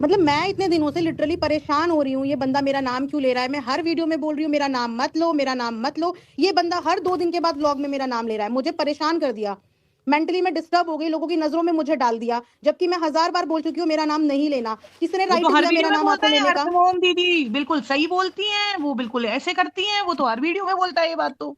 मतलब मैं इतने दिनों से लिटरली परेशान हो रही हूँ, ये बंदा मेरा नाम क्यों ले रहा है? मैं हर वीडियो में बोल रही हूँ मेरा नाम मत लो, मेरा नाम मत लो। ये बंदा हर 2 दिन के बाद व्लॉग में मेरा नाम ले रहा है। मुझे परेशान कर दिया। मेंटली मैं डिस्टर्ब हो गई, लोगों की नज़रों में मुझे डाल दिया। जबकि मैं हज़ार बार बोल चुकी हूँ मेरा नाम नहीं लेना। किसने वो तो राइट हर दिया वीडियो मेरा में नाम बोलता आपको है लेने का? हरमोम दीदी, बिल्कुल सही बोलती हैं वो, बिल्कुल ऐसे करती हैं वो, तो हर वीडियो में बोलता है ये बात तो।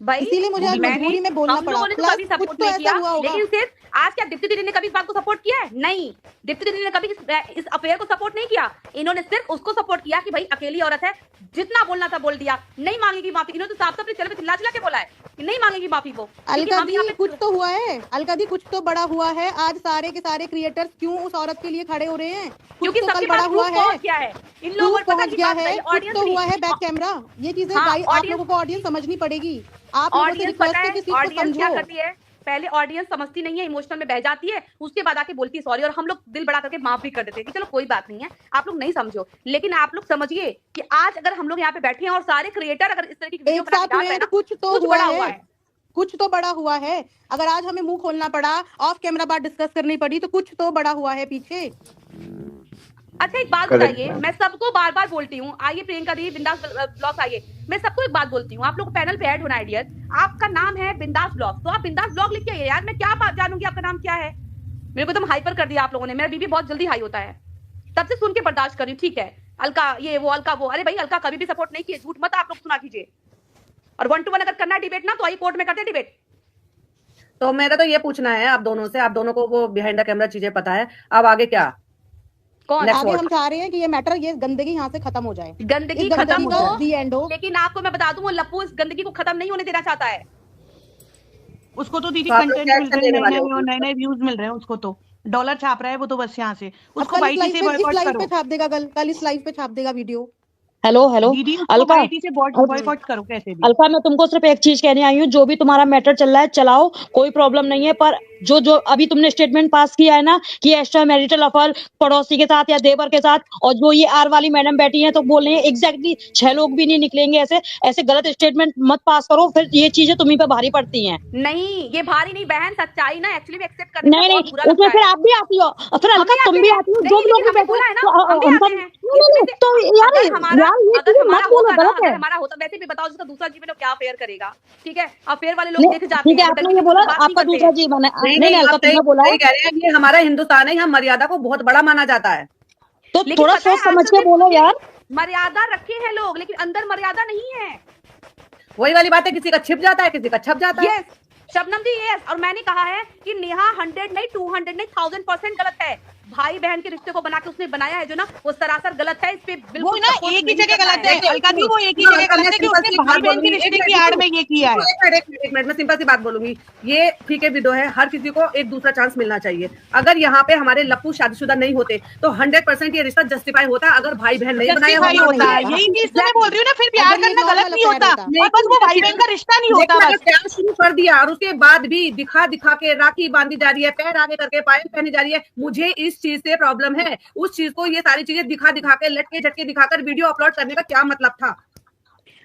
भाई इसीलिए मुझे वो भी आज मैंने मजबूरी में बोलना हम पड़ा। लोगों ने तो प्लस कभी कुछ सपोर्ट तो नहीं ऐसा किया, हुआ होगा। लेकिन सिर्फ आज क्या दीप्ति दीदी ने कभी इस बात को सपोर्ट किया है? नहीं, दीप्ति दीदी ने कभी इस अफेयर को सपोर्ट नहीं किया। इन्होंने सिर्फ उसको सपोर्ट किया कि भाई अकेली औरत है, जितना बोलना था बोल दिया, नहीं मांगेगी माफी। इन्होंने तो साफ साफ अपने चैनल पे चिल्ला चिल्ला के बोला है कि नहीं मांगेगी माफी वो, क्योंकि अलका हम यहाँ दी पे कुछ तो हुआ है, अलका दी कुछ तो बड़ा हुआ है। आज सारे के सारे क्रिएटर्स क्यों उस औरत के लिए खड़े हो रहे हैं? कुछ क्योंकि तो कल सबके बड़ा पास हुआ प्रूफ है। पहुंच गया है। इन लोगों प्रूफ को पता पहुंच की गया बात है, बताइए, कुछ ऑडियंस तो नहीं। हुआ है बैक कैमरा। ये चीजें हाँ, गाइस आप लोगों ऑडियंस को ऑडियंस समझनी पड़ेगी। आप लोगों से ऑडियंस पता रिक्वेस्ट है है कि इस चीज को ऑडियंस क्या समझो। करती है? पहले ऑडियंस समझती नहीं है, इमोशनल में बह जाती है, उसके बाद आके बोलती है सॉरी, और हम लोग दिल बड़ा करके माफ भी कर देते हैं कि चलो कोई बात नहीं है, आप लोग नहीं समझो। लेकिन आप लोग समझिए कि आज अगर हम लोग यहाँ पे बैठे हैं और सारे क्रिएटर अगर इस तरह की वीडियो एक बना के साथ डाल हुए रहे हैं हैं तो ना, कुछ तो कुछ हुआ बड़ा हुआ है। है। कुछ तो बड़ा हुआ है। अगर आज हमें मुंह खोलना पड़ा, ऑफ कैमरा बात डिस्कस करनी पड़ी, तो कुछ तो बड़ा हुआ है पीछे। अच्छा एक बात करेक्ट बताइए, मैम। मैं सबको बार बार बोलती हूँ, आइए प्रियंका दी बिंदास ब्लॉग्स आइए, मैं सबको एक बात बोलती हूँ, आप लोग पैनल पे ऐड होना है डियर, आपका नाम है बिंदास ब्लॉग, तो आप बिंदास ब्लॉग लिख के आइए यार। मैं क्या बात जानूंगी आपका नाम क्या है? मेरे को तुम हाइपर कर दिया आप लोगों ने, मेरा बीबी बहुत जल्दी हाई होता है, तब से सुन के बर्दाश्त कर रही हूँ। ठीक है अलका ये वो, अलका वो, अरे भाई अलका कभी भी सपोर्ट नहीं किए, झूठ मत आप लोग सुना कीजिए। और 1 to 1 अगर करना है डिबेट ना, तो आइए कोर्ट में करते डिबेट। तो मेरा तो ये पूछना है आप दोनों से, आप दोनों को वो बिहाइंड द कैमरा चीजें पता है, अब आगे क्या? कौन Next आगे what? हम चाह रहे हैं कि ये मैटर, ये गंदगी यहाँ से खत्म हो जाए। गंदगी इस खत्म गंदगी का हो, दी एंड हो। लेकिन आपको मैं बता दूं वो लप्पू इस गंदगी को खत्म नहीं होने देना चाहता है। उसको तो दीदी तो आप लोग कंटेंट क्या मिल एक्शन रहे हैं, लेने नए वाले नए हो? नए नए व्यूज मिल रहे हैं उसको, तो डॉलर छाप रहा है वो तो बस यहाँ से, अब उसको कल इस वाईटी लाइव से पे, इस बॉयकॉट लाइव पे करो। छाप देगा, कल इस लाइव पे छाप देगा वीडियो। हेलो हेलो दीदी उसको अलका, वाईटी से बॉयकॉट करो कैसे भी। अलका मैं तुमको सिर्फ एक चीज कहने आई हूँ, जो भी तुम्हारा मैटर चल रहा है चलाओ, कोई प्रॉब्लम नहीं है, पर जो जो अभी तुमने स्टेटमेंट पास किया है ना कि एक्स्ट्रा मैरिटल अफेयर पड़ोसी के साथ या देवर के साथ, और जो ये आर वाली मैडम बैठी हैं तो बोल रही हैं एग्जैक्टली 6 लोग भी नहीं निकलेंगे, ऐसे ऐसे गलत स्टेटमेंट मत पास करो, फिर ये चीजें तुम्ही पे भारी पड़ती हैं। नहीं ये भारी नहीं बहन, सच्चाई ना एक्चुअली में एक्सेप्ट करने में नहीं बहुत नहीं, बुरा उसमें लगता फिर है। आप भी आती हो, और फिर हम अलका भी तुम आते भी हैं, आती हो, नहीं जो भी लोग लेकिन भी हमने बैठे बोला है ना, हैं, हम भी आते हैं। नहीं नहीं, तो यार अगर हमारा यार ये अगर चीजें हमारा मत बोलो, होता ना, गलत अगर है। हमारा होता, वैसे भी बताओ जिसका दूसरा जीवन है क्या अफेयर करेगा? ठीक है, अफेयर वाले लोग नहीं दिख जाते ठीक है, हैं, वो आपने डंकी ये की बोला बात नहीं आपका करते दूसरा हैं। जीवन है, नहीं नहीं नहीं, अलका आप सही तुमने बोला सही कह रहे हैं, ये हमारा हिंदुस्तान है, यहाँ मर्यादा को बहुत बड़ा माना जाता है। तो लेकिन थोड़ा पता है सोच समझ आजकल के सिर्फ बोलो सुनिए, यार। मर्यादा रखे हैं लोग, लेकिन अंदर मर्यादा नहीं है। वही वाली बात है, किसी का छिप जाता है, किसी का छप जाता है। यस शबनम जी, यस। और मैंने कहा है कि नेहा 100 नहीं 200 नहीं 1000% गलत है। भाई बहन के रिश्ते को बना के उसने बनाया है जो ना, वो सरासर गलत है, इस पे वो बिल्कुल ना सपोर्ट एक ही नहीं जगह करना गलत है है। अलका दी, वो एक ही सुनो, जगह अलका, मैं गलत है कि सिंपल उसने सी भाई बात बहन के बोलूंगी, रिश्ते एक की मिनट आड़ रुको, में ये किया है। एक मिनट, मैं सिंपल सी बात बोलूंगी। ये फीके विडो है, हर किसी को एक दूसरा चांस मिलना चाहिए। अगर यहाँ पे हमारे लप्पू शादीशुदा नहीं होते तो 100% ये रिश्ता जस्टिफाई होता, अगर भाई बहन नहीं बनाया जस्टिफाई होता। होता है, नहीं यही होता। चीज तो मैं बोल रही हूँ ना, फिर प्यार अगर ये करना गलत नॉर्मल नहीं अफेयर होता, होता। और बस वो भाई बहन का रिश्ता नहीं होता लेकिन अगर बस। प्यार शुरू कर दिया और उसके बाद भी दिखा दिखा के राखी बांधी जा रही है, पैर आगे करके पायल पहनी जा रही है, मुझे इस चीज से प्रॉब्लम है। उस चीज को, ये सारी चीजें दिखा दिखा के, लटके झटके दिखाकर वीडियो अपलोड करने का क्या मतलब था?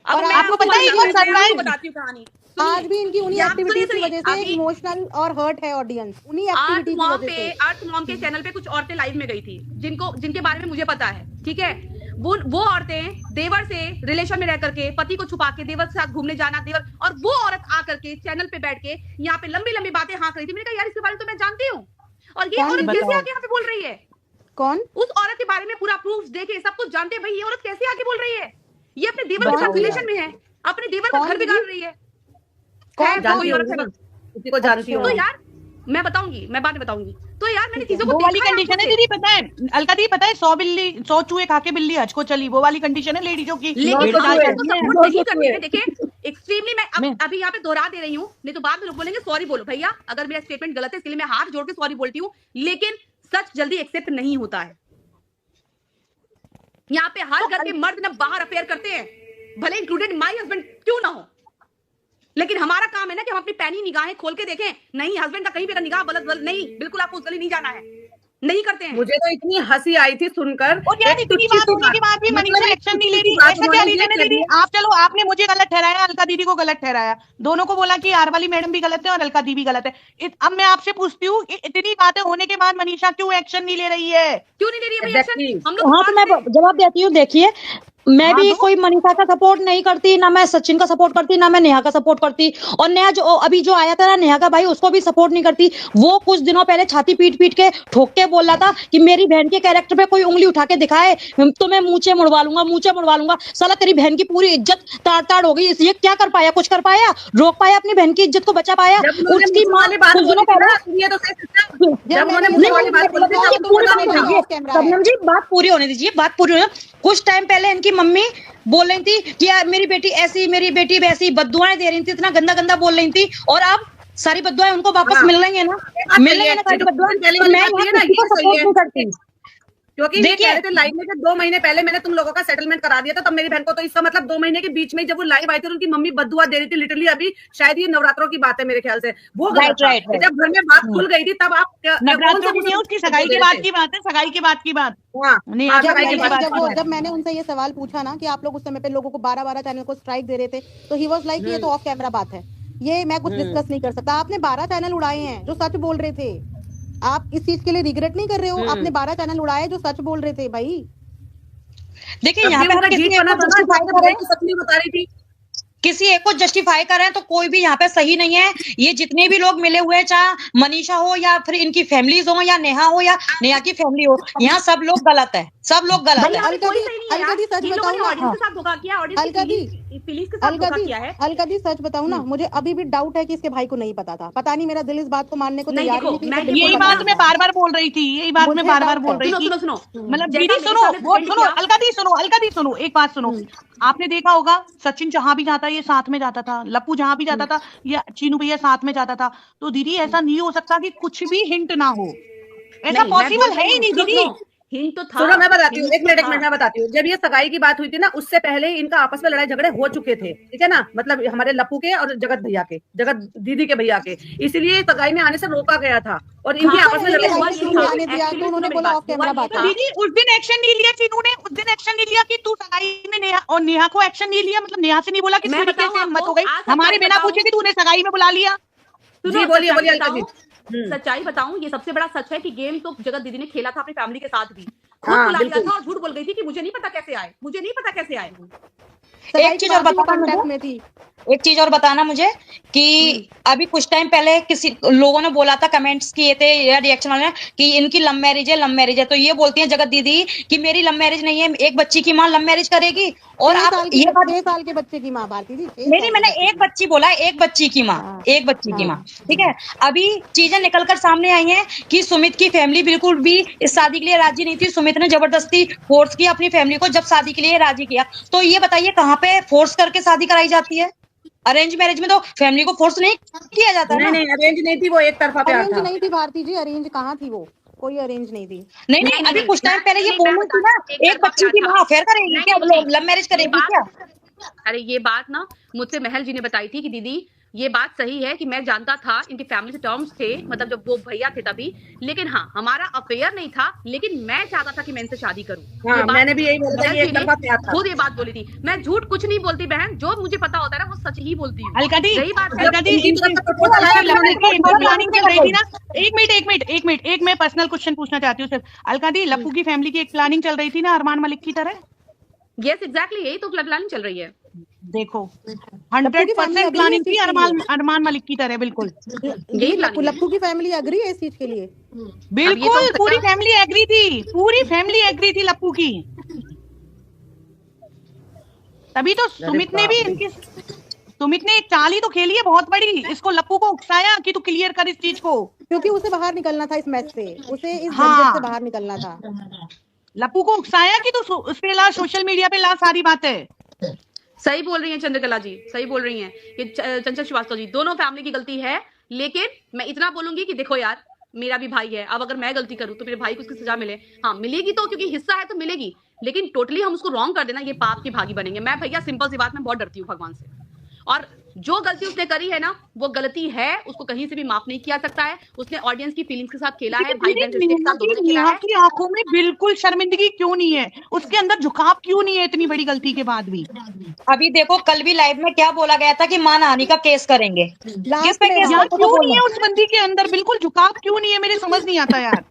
अब और मैं आपको आपको पता है, बताती हूँ, एक मैं आपको सरप्राइज बताती हूँ कहानी। आज भी इनकी उन्हीं एक्टिविटीज की वजह से अभी इमोशनल और हर्ट है ऑडियंस, उन्हीं आर्ट एक्टिविटीज की मॉम वजह पे से। आर्ट मॉम के चैनल पे कुछ औरतें लाइव में गई थी, जिनके बारे में मुझे पता है। ठीक है, वो औरतें देवर से रिलेशन में रह करके, पति को छुपा के देवर के साथ घूमने जाना, देवर, और वो औरत आकर के चैनल पे बैठ के यहाँ पे लंबी लंबी बातें हाँक रही थी। मैंने कहा यार इसके बारे में तो मैं जानती हूँ, और ये कौन औरत दीदी? कैसे आके यहाँ पे बोल रही है? कौन? उस औरत के बारे में पूरा प्रूफ देखे, सब कुछ जानते, भाई ये औरत कैसे आके बोल रही है? ये अपने देवर के साथ रिलेशन में है, अपने देवर का घर बिगाड़ रही है। जानती हूँ, किसी को जानती हूँ। तो यार मैं बताऊंगी, मैं बाद में बताऊंगी। तो यार मैंने चीजों को वो वाली देखा है कंडीशन है आंखों से। दीदी, पता है अलका दी, पता है 100 चूहे खा के बिल्ली हज को चली, वो वाली कंडीशन है लेडीजों की। लेकिन मेरे साथ हम ऐसी उसको है। सपोर्ट नहीं करते हैं। देखिए एक्सट्रीमली मैं मैं- अभी यहाँ पे दोहरा दे रही हूँ, नहीं तो बाद में लोग बोलेंगे सॉरी बोलो। भैया अगर मेरा स्टेटमेंट गलत है, इसके लिए मैं हाथ जोड़ के सॉरी बोलती हूँ, लेकिन सच जल्दी एक्सेप्ट नहीं होता है। यहाँ पे हर घर के मर्द ना बाहर अफेयर करते हैं, भले इंक्लूडेड माय हस्बैंड क्यों ना हो, लेकिन हमारा काम है ना कि हम अपनी पैनी निगाहें खोल के देखें। नहीं हस्बैंड का कहीं भी अगर निगाह गलत नहीं, बिल्कुल आपको उस गली नहीं जाना है। नहीं करते हैं। मुझे तो इतनी हंसी आई थी सुनकर। और यार इतनी बात होने के बाद भी मनीषा एक्शन नहीं ले रही, ऐसा क्या रीजन है दीदी? आप चलो, आपने मुझे गलत ठहराया, अलका दीदी को गलत ठहराया, दोनों को बोला कि आर वाली मैडम भी गलत है और अलका दी भी गलत है। अब मैं आपसे पूछती हूँ, इतनी बातें होने के बाद मनीषा क्यों एक्शन नहीं ले रही है? क्यों नहीं ले रही है भैया Exactly. एक्शन? हम लोग हाँ तो मैं जवाब देती हूँ। देखिए, मैं हाँ, भी दो। कोई मनीषा का सपोर्ट नहीं करती, ना मैं सचिन का सपोर्ट करती, ना मैं नेहा का सपोर्ट करती। और नेहा जो अभी जो आया था ना, नेहा का भाई, उसको भी सपोर्ट नहीं करती। वो कुछ दिनों पहले छाती पीट पीट के ठोक के बोल रहा था कि मेरी बहन के कैरेक्टर पे कोई उंगली उठा के दिखाए तो मैं मुंचे मुड़वा लूंगा, मुंचे मुड़वा लूंगा। साला तेरी बहन की पूरी इज्जत ताड़ ताड़ हो गई। ये क्या कर पाया? कुछ कर पाया? रोक पाया अपनी बहन की इज्जत को? बचा पाया? जब उन्होंने उसकी मुंह माँ वाली बात कुछ दिनों बोली थी ना, पहले ये तो सही सिस्टम, जब उन्होंने मुंह वाली बात बोली थी तब तो पूरी बोला बात नहीं था। होने दीजिए, शबनम जी बात पूरी होने दीजिए, बात पूरी होने। कुछ टाइम पहले इनकी मम्मी बोल रही थी कि यार मेरी बेटी ऐसी, मेरी बेटी वैसी, बद्दुआएं दे रही थी, इतना गंदा गंदा बोल रही थी। और अब सारी बद्दुआएं उनको वापस हाँ। मिल रही है ना, बात मिल सही रही है, है ना सारी ये जो बद्दुआएं। पहले तो वाली मैं बात यहाँ है ना, किसी को ये सही सपोर्ट है। नहीं करती। क्योंकि ये देखिए- कह रहे थे लाइव में कि 2 महीने पहले मैंने तुम लोगों का सेटलमेंट करा दिया था, तब मेरी बहन को, तो इसका मतलब 2 महीने के बीच में जब वो लाइव आई थी, उनकी मम्मी बद्दुआ दे रही थी लिटरली। अभी शायद ये नवरात्रों की बात है मेरे ख्याल से, वो गलत था। राइट। जब घर में बात खुल गई थी तब आप नवरात्रों की नहीं, उसकी सगाई की बात की बात है, सगाई की बात की बात। हाँ, नहीं, हाँ, जब सगाई की मैंने- बात जब की वो बात। जब मैंने उनसे ये सवाल पूछा ना कि आप लोग उस समय पे लोगों को 12-12 चैनल को स्ट्राइक दे रहे थे, तो ही वाज लाइक ये तो ऑफ कैमरा बात है, ये मैं कुछ डिस्कस नहीं कर सकता। आपने 12 चैनल उड़ाए हैं जो सच बोल रहे थे। आप इस चीज के लिए रिग्रेट नहीं कर रहे हो? आपने 12 चैनल उड़ाए जो सच बोल रहे थे भाई। देखिए तब यहाँ भी पे उनका हम किसी जीत एक बना को था ना, जस्टिफाई जब करें, की सच नहीं बता रही थी। किसी एक को जस्टिफाई करें तो कोई भी यहाँ पे सही नहीं है। ये जितने भी लोग मिले हुए हैं, चाहे मनीषा हो या फिर इनकी फैमिलीज हो या नेहा हो या नेहा की फैमिली हो, यहाँ सब लोग गलत है, सब लोग गलत भाई है। यहाँ पे अलका कोई दी- सही नहीं है अलका दी यार। सच जिन लोगों ने बताऊं ना- ऑडियंस के साथ धोखा किया, ऑडियंस अलका दी- की फीलिंग्स के साथ धोखा किया है। अलका दी सच बताऊं ना, मुझे अभी भी डाउट है कि इसके भाई को नहीं पता था। पता नहीं, मेरा दिल इस बात को मानने को नहीं, तैयार देखो, नहीं कि मैं इसे ये यही बिल्कुल बात पता मैं नहीं था। बार बार बोल रही थी, यही बात मैं मुझे बार बार डाउट बोल है। रही सुनो थी। सुनो सुनो, मतलब जैसा दीदी मेरे सुनो, सामने वो present सुनो, किया- अलका दी सुनो, एक बात सुनो। आपने देखा होगा सचिन जहां भी जाता ये साथ में जाता था, लप्पू जहां भी जाता था या चीनू भैया साथ में जाता था। तो दीदी ऐसा नहीं हो सकता कि कुछ भी हिंट ना हो, ऐसा नहीं, मैं पॉसिबल बोल है रही ही नहीं हूँ, दीदी। सुनो, हिंट तो था। सुनो मैं बताती हूँ, हिंट एक मिनट तो था। मैं बताती हूँ। जब ये सगाई की बात हुई थी ना, उससे पहले ही इनका आपस में लड़ाई झगड़े हो चुके थे, ठीक है ना। मतलब हमारे लप्पू के और जगत भैया के, जगत दीदी के भैया के, इसीलिए सगाई में आने से रोका गया था और इनकी हाँ, आपस में तो लड़ाई हुआ हो ये चुकी था। थी। आने दिया Actually तो उन्होंने सुनो बोला मेरी ऑफ कैमरा हुआ बात ये है। था। दीदी उस दिन एक्शन नहीं लिया चीनू ने, उस दिन एक्शन नहीं लिया कि तू सगाई में नेहा, और नेहा को एक्शन नहीं लिया, मतलब नेहा से नहीं बोला कि मैं तेरी बताऊं कैसे हिम्मत आपको, हो गई आज हमारे सच्चाई बिना बताऊं? पूछे कि तूने सगाई में बुला लिया। सुनो, जी, बोलिए, सच्चाई बोलिए, अलका बताऊं? जी। सच्चाई बताऊं, ये सबसे बड़ा सच है कि गेम तो जगत दीदी ने खेला था अपनी फैमिली के साथ भी। खुद हाँ, बुला लिया बिल्कुल। था और झूठ बोल गई थी कि मुझे नहीं पता कैसे आए, मुझे नहीं पता कैसे आए। सगाई एक के चीज और बाद भी वो बताना कांटेक्ट मुझे, में थी। एक चीज और बताना मुझे कि अभी कुछ टाइम पहले किसी लोगों ने बोला था, कमेंट्स किए थे या रिएक्शन वाले ने कि इनकी लव मैरिज है। तो ये बोलती हैं जगत दीदी कि मेरी लव मैरिज नहीं है, एक बच्ची की माँ लव मैरिज करेगी। और 6 आप साल की ये बात 6 साल के बच्चे की माँ भारती जी, 6 नहीं साल मैंने के एक बच्ची बोला है, एक बच्ची की माँ, हाँ, एक बच्ची की हाँ। माँ, ठीक है। अभी चीजें निकल कर सामने आई हैं कि सुमित की फैमिली बिल्कुल भी इस शादी के लिए राजी नहीं थी। सुमित ने जबरदस्ती फोर्स किया अपनी फैमिली को जब शादी के लिए राजी किया। तो ये बताइए कहाँ पे फोर्स करके शादी कराई जाती है? अरेंज मैरिज में तो फैमिली को फोर्स नहीं किया जाता नहीं ना। नहीं, अरेंज नहीं थी, वो एक तरफा प्यार अरेंज था। नहीं थी भारती जी, अरेंज कहाँ थी वो? कोई अरेंज नहीं थी। नहीं अभी कुछ टाइम पहले ये नहीं, बोल मैं रही थी ना, बताती हूँ, एक बच्ची की माँ अफेयर करेगी नहीं, क्या, नहीं, लव मैरिज ये करेगी बात- क्या? अरे ये बात ना मुझसे महल जी ने बताई थी कि दीदी ये बात सही है कि मैं जानता था इनकी फैमिली से टर्म्स थे, मतलब जब वो भैया थे तभी, लेकिन हाँ हमारा अफेयर नहीं था, लेकिन मैं चाहता था कि मैं इनसे शादी करूं। हाँ, ये बात मैंने भी यही बोला था, महल ये जी एक ने तरफा प्यार था। खुद ये बात बोली थी। मैं झूठ कुछ नहीं बोलती बहन, जो मुझे पता होता है ना वो सच ही बोलती हूँ। अलका दी, यही बात है। अलका दी, इनकी तरफ से proposal आया, लव मैरिज की एक बार उन्होंने- प्लानिंग चल रही थी ना। एक मिनट मैं पर्सनल क्वेश्चन पूछना चाहती हूँ सिर्फ। अलका दी, लप्पू की फैमिली की एक प्लानिंग चल रही थी ना अरमान मलिक की तरह। यस एग्जैक्टली, यही तो प्लानिंग चल रही है। देखो लप्पू की family 100% अभी प्लानिंग इस थी चीज के लिए। अरमान मलिक की तरह, बिल्कुल यही planning है। लप्पू की फैमिली एग्री है इस चीज के लिए। बिल्कुल तो पूरी फैमिली एग्री थी, पूरी फैमिली एग्री थी लप्पू की। तभी तो सुमित ने भी सुमित ने एक चाल ही तो खेली है बहुत बड़ी, इसको लप्पू को उकसाया कि तू क्लियर कर इस चीज को। क्योंकि उसे बाहर निकलना था इस मैच से, उसे इस हाँ। झंझट से बाहर निकलना था। लप्पू को उकसाया कि तू उस पे ला, सोशल मीडिया पे ला सारी बातें। सही बोल रही हैं चंद्रकला जी, सही बोल रही हैं कि चंचल श्रीवास्तव जी, दोनों फैमिली की गलती है। लेकिन मैं इतना बोलूंगी कि देखो यार, मेरा भी भाई है, अब अगर मैं गलती करूं तो मेरे भाई को उसकी सजा मिले, हाँ मिलेगी तो, क्योंकि हिस्सा है तो मिलेगी, लेकिन टोटली हम उसको रॉन्ग कर देना, ये पाप की भागी बनेंगे। मैं भैया सिंपल सी बात, मैं बहुत डरती हूँ भगवान से। और जो गलती उसने करी है ना, वो गलती है, उसको कहीं से भी माफ नहीं किया सकता है। उसने ऑडियंस की फीलिंग्स के साथ खेला है, भाई बहन रिश्ते के साथ दोनों ने खेला नेहा है। की आंखों में बिल्कुल शर्मिंदगी क्यों नहीं है, उसके अंदर झुकाव क्यों नहीं है इतनी बड़ी गलती के बाद भी? अभी देखो कल भी लाइव में क्या बोला गया था कि मानहानि का केस करेंगे, किस लास्ट पे में केस हाँ, यार करते तो क्यों नहीं बोलना। है उस बंदी के अंदर बिल्कुल झुकाव क्यों नहीं है, मेरे समझ नहीं आता यार।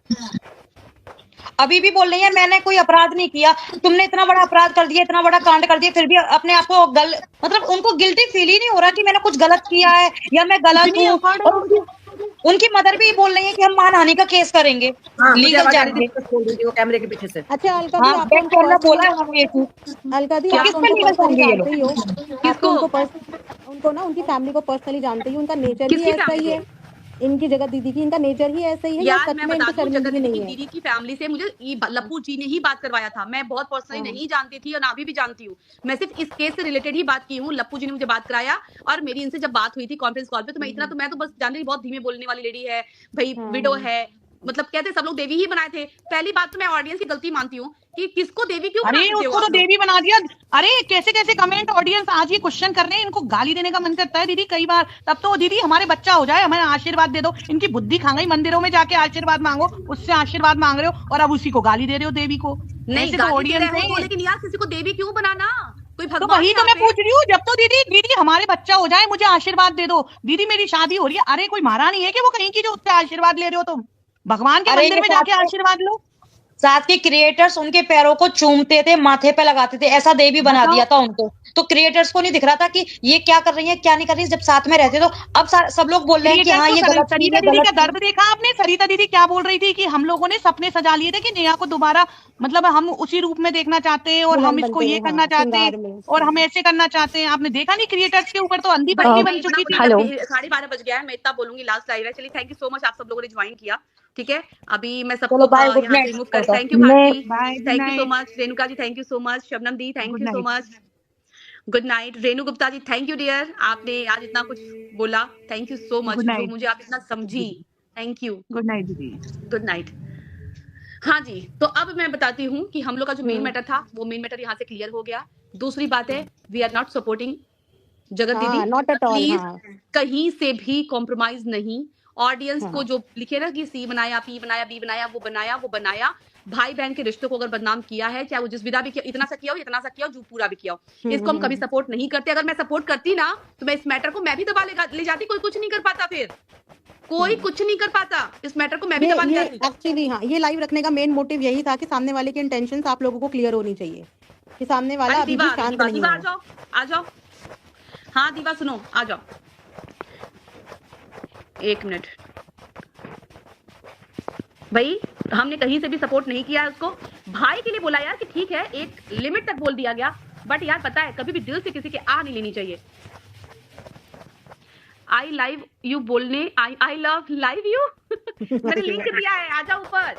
अभी भी बोल रही है मैंने कोई अपराध नहीं किया, तुमने इतना बड़ा अपराध कर दिया, इतना बड़ा कांड कर दिया, फिर भी अपने आप को मतलब उनको गिल्टी फील ही नहीं हो रहा कि मैंने कुछ गलत किया है या मैं गलत इतनी हूँ। अकड़ और उनकी मदर भी बोल रही है कि हम मानहानि का केस करेंगे, हाँ, मुझे लीगल आवाज आ रही थी, जाएंगे। बस बोल रही थी वो कैमरे के पीछे से। अच्छा अलका दी, हाँ, आप तो बैक उनको कैमरा बोला है पर्सनली, उन्होंने ये चीज। अलका दी तो आप किस तो पे उनको लीगल पर्सनली जाएंगे ये जानते ही लोग? हो, आप तो किसको? उनको ना उनकी फैमिली को पर्सनली जानते ही हो, उनका नेचर ही किसकी ऐसा ही फैमिली है, इनकी जगत दीदी की, इनका नेचर ही ऐसा ही है, या यार सच मैं में बता इनको दूं, जगत शर्मिंदगी दीदी नहीं की है? दीदी की फैमिली से मुझे ये लप्पू जी ने ही बात करवाया था। मैं बहुत पर्सनली हाँ। नहीं जानती थी और ना अभी भी जानती हूँ। मैं सिर्फ इस केस से रिलेटेड ही बात की हूँ। लप्पू जी ने मुझे बात कराया और मेरी इनसे जब बात हुई थी कॉन्फ्रेंस कॉल पे, तो मैं तो बस जान रही, बहुत धीमे बोलने वाली लेडी है भाई, विडो है, मतलब कहते सब लोग देवी ही बनाए थे। पहली बात तो मैं ऑडियंस की गलती मानती हूँ कि किसको देवी क्यों बना अरे देते हो उसको तो आप लोग? देवी बना दिया। अरे कैसे कैसे कमेंट ऑडियंस आज ये क्वेश्चन कर रहे हैं, इनको गाली देने का मन करता है दीदी कई बार। तब तो दीदी हमारे बच्चा हो जाए, हमें आशीर्वाद दे दो। इनकी बुद्धि खा गई, मंदिरों में जाके आशीर्वाद मांगो, उससे आशीर्वाद मांग रहे हो और अब उसी को गाली दे रहे हो देवी को। नहीं ऐसे तो गाली दे ऑडियंस रहे हो तो, है। लेकिन यार किसी को देवी क्यों बनाना? कोई तो भगवान वही है तो मैं यहाँ पे? पूछ रही हूँ, जब तो दीदी दीदी हमारे बच्चा हो जाए, मुझे आशीर्वाद दे दो दीदी, मेरी शादी हो रही है। अरे कोई महारानी है कि वो कहीं की जो उससे आशीर्वाद ले रहे हो तुम? भगवान के अरे मंदिर ये में जाके आशीर्वाद लो। साथ के क्रिएटर्स उनके पैरों को चूमते थे, माथे पे लगाते थे, ऐसा देवी बना बताओ। दिया था उनको। तो क्रिएटर्स को नहीं दिख रहा था कि ये क्या कर रही है क्या नहीं कर रही है, जब साथ में रहते तो अब सब लोग बोल रहे हैं कि क्रिएटर हाँ को ये गलत चीज सरिता है, दीदी गलत का चीज। दर्द देखा आपने? सरिता दीदी क्या बोल रही थी कि हम लोगों ने सपने सजा लिए थे कि नेहा को दोबारा, मतलब हम उसी रूप में देखना चाहते हैं और हम दुल्हन इसको बनते ये हुए, करना हाँ, चाहते हैं श्रृंगार में। और हम ऐसे करना चाहते हैं। आपने देखा नहीं क्रिएटर्स के ऊपर तो अंधी भाई पट्टी मैं बन इतना चुकी थी। बोलूंगी, अभी 12:30 बज गया है, मैं इतना बोलूंगी, लास्ट लाइव है। चलिए थैंक यू सो मच, आप सब लोगों ने ज्वाइन किया, ठीक है। अभी मैं चलो सबको बाय, गुड यहाँ से नाइट। रिमूव कर, थैंक यू मैं Bharti, bye, good thank you so night. Much, Renuka ji thank you so much, Shabnam दी thank good you so night. Much, good night, Renu Gupta ji thank you dear, आपने आज इतना कुछ बोला, thank you so much, good जो night. मुझे आप इतना समझी, थैंक यू, गुड नाइट दीदी। Good night. हाँ जी, तो अब मैं बताती हूँ कि हम लोग का जो मेन मैटर था वो मेन मैटर यहाँ से क्लियर हो गया। दूसरी बात है, वी आर नॉट सपोर्टिंग जगत हाँ, दीदी, नॉट एट ऑल। प्लीज हाँ, कहीं से भी कॉम्प्रोमाइज नहीं। ऑडियंस को जो लिखे ना कि सी बनाया, पी बनाया, बी बनाया, वो बनाया, भाई बहन के रिश्तों को अगर बदनाम किया है, चाहे वो जिस विधा भी किया, इतना सा किया हो, इतना सा किया हो, जो पूरा भी किया हो, इसको हम कभी सपोर्ट नहीं करते। अगर मैं सपोर्ट करती ना तो मैं इस मैटर को मैं भी दबा ले जाती, कोई कुछ नहीं कर पाता, फिर कोई कुछ नहीं कर पाता, इस मैटर को मैं भी दबा ले ये जाती। एक्चुअली हाँ, ये लाइव रखने का मेन मोटिव यही था कि सामने वाले की इंटेंशंस आप लोगों को क्लियर होनी चाहिए कि सामने वाला अरे अभी भी दीवा, शांत दीवा, नहीं दीवा, है। आ जाओ। हाँ दीवा सुनो, आ जाओ, एक मिनट। भाई हमने कहीं से भी सपोर्ट नहीं किया है उसको, भाई के लिए बोला यार कि ठीक है, एक लिमिट तक बोल दिया गया, बट यार पता है कभी भी दिल से किसी के आ नहीं लेनी चाहिए। आई लाइव यू बोलने, आई लव लाइव यू मैंने लिंक दिया है, आ जाओ ऊपर।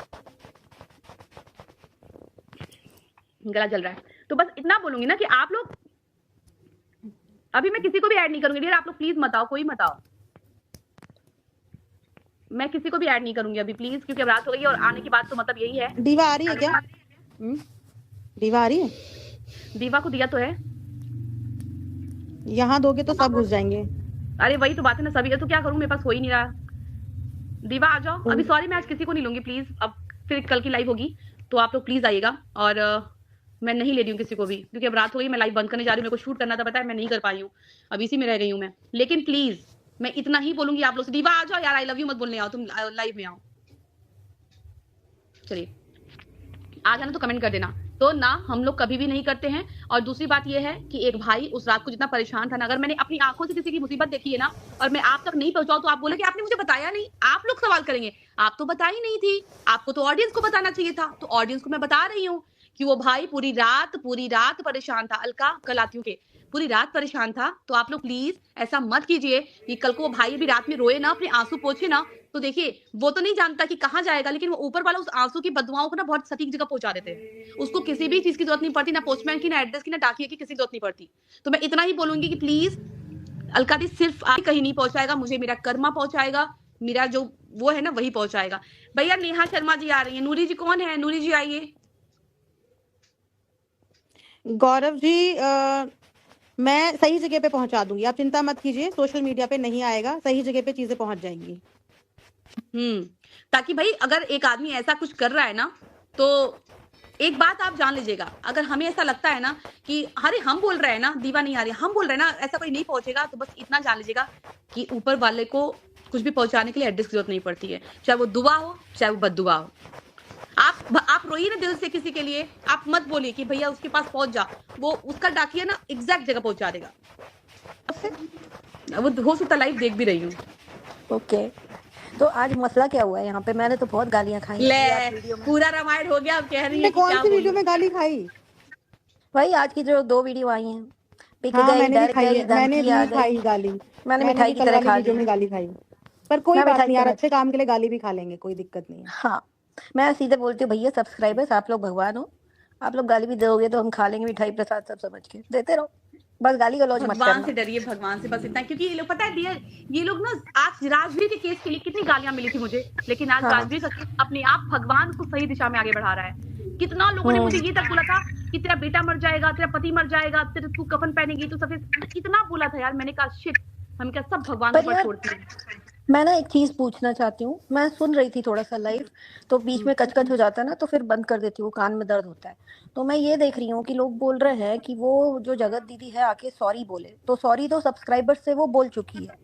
गला जल रहा है, तो बस इतना बोलूंगी ना कि आप लोग, अभी मैं किसी को भी ऐड नहीं करूंगी, आप लोग प्लीज मत आओ, कोई मत आओ, मैं किसी को भी ऐड नहीं करूंगी अभी प्लीज, क्योंकि अब रात हो गई है और आने की बात तो मतलब यही है। दीवा आ रही है क्या? दीवा आ रही है? दीवा को दिया तो है, यहाँ दोगे तो सब घुस जाएंगे। अरे वही तो बात है ना, सभी तो क्या करूं, मेरे पास हो ही नहीं रहा। दीवा आ जाओ अभी, सॉरी मैं आज किसी को नहीं लूंगी प्लीज, अब फिर कल की लाइव होगी तो आप लोग प्लीज आइएगा, और मैं नहीं ले रही हूँ किसी को भी, क्योंकि अब रात हो गई, मैं लाइव बंद करने जा रही हूँ, मेरे को शूट करना था, पता है मैं नहीं कर पाई हूँ, अब इसी में रह गई हूँ मैं। लेकिन प्लीज मैं इतना ही बोलूंगी आप लोग से, दीवा आ जाओ यार, आई लव यू मत बोलने आओ, तुम लाइव में आओ, चलिए आ जाना तो कमेंट कर देना। तो ना हम लोग कभी भी नहीं करते हैं। और दूसरी बात ये है कि एक भाई उस रात को जितना परेशान था ना, अगर मैंने अपनी आंखों से किसी की मुसीबत देखी है ना और मैं आप तक नहीं पहुंचाऊं तो आप बोले कि आपने मुझे बताया नहीं। आप लोग सवाल करेंगे आप तो बताई नहीं थी, आपको तो ऑडियंस को बताना चाहिए था। तो ऑडियंस को मैं बता रही हूँ कि वो भाई पूरी रात परेशान था। अलका कल आती हूँ के पूरी रात परेशान था। तो आप लोग प्लीज ऐसा मत कीजिए कि कल को वो भाई भी रात में रोए ना, अपने आंसू पोछे ना। तो देखिए वो तो नहीं जानता कि कहाँ जाएगा, लेकिन वो ऊपर वाला उस आंसू की बदुआओं को ना बहुत सटीक जगह पहुंचा देते हैं। उसको किसी भी चीज की जरूरत नहीं पड़ती, ना पोस्टमैन की, ना एड्रेस की, ना डाकिए की, किसी की जरूरत नहीं पड़ती। तो मैं इतना ही बोलूंगी कि प्लीज अलका दी सिर्फ आप कहीं नहीं पहुंचाएगा, मुझे मेरा कर्मा पहुंचाएगा, मेरा जो वो है ना वही पहुंचाएगा। भैया नेहा शर्मा जी आ रही है। नूरी जी कौन है? नूरी जी आइए। गौरव जी मैं सही जगह पे पहुंचा दूंगी, आप चिंता मत कीजिए, सोशल मीडिया पे नहीं आएगा, सही जगह पे चीजें पहुंच जाएंगी। ताकि भाई अगर एक आदमी ऐसा कुछ कर रहा है ना, तो एक बात आप जान लीजिएगा, अगर हमें ऐसा लगता है ना कि अरे हम बोल रहे हैं ना, दीवा नहीं आ रही, हम बोल रहे हैं ना ऐसा कोई नहीं पहुंचेगा, तो बस इतना जान लीजिएगा कि ऊपर वाले को कुछ भी पहुंचाने के लिए एड्रेस की जरूरत नहीं पड़ती है, चाहे वो दुआ हो चाहे वो बद्दुआ हो। आप रोइए ना दिल से किसी के लिए, आप मत बोलिए कि भैया उसके पास पहुंच जा, वो उसका डाकिया ना एग्जैक्ट जगह पहुंचा देगा। वो हो सकता लाइव देख भी रही हूँ। ओके, तो आज मसला क्या हुआ है यहाँ पे? मैंने तो बहुत गालियां खाई ले आज वीडियो में। पूरा रामायण हो गया, अब कह रही है तुमने कि कौन क्या सी वीडियो बोलूं। में गाली खाई? भाई आज की जो 2 वीडियो आई हैं, पिक हाँ गई, मैंने भी डर खाई गई, है, मैंने धमकी आ भी खाई गई। गाली, मैंने मैंने मिठाई भी की कल तरह वाली खा वीडियो ली। में गाली खाई, पर कोई मैं बात मिठाई नहीं की यार, तरह अच्छे काम के लिए गाली भी खा लेंगे, कोई दिक्कत नहीं है। हाँ, मैं सीधे बोलती हूँ भैया सब्सक्राइबर्स आप लोग भगवान हो, आप लोग गाली भी दोगे तो हम खा लेंगे मिठाई प्रसाद सब समझ के, देते रहो, बस गाली गलौज मत भगवान करना। से डरिए, भगवान से बस इतना, क्योंकि ये लोग पता है डियर, ये लोग ना आज राजवीर के केस के लिए कितनी गालियां मिली थी मुझे, लेकिन आज हाँ। राजवीर का केस अपने आप भगवान को सही दिशा में आगे बढ़ा रहा है। कितना लोगों ने मुझे ये तक बोला था कि तेरा बेटा मर जाएगा, तेरा पति मर जाएगा, तेरे तू कफन पहनेगी, तू सफेद, कितना बोला था यार। मैंने कहा शिट, हम क्या सब भगवान पर ऊपर यार छोड़ती हैं। मैं ना एक चीज पूछना चाहती हूँ, मैं सुन रही थी थोड़ा सा लाइव, तो बीच में कचकच हो जाता है ना, तो फिर बंद कर देती हूँ, कान में दर्द होता है। तो मैं ये देख रही हूँ कि लोग बोल रहे हैं कि वो जो जगत दीदी है आके सॉरी बोले, तो सॉरी तो सब्सक्राइबर से वो बोल चुकी है।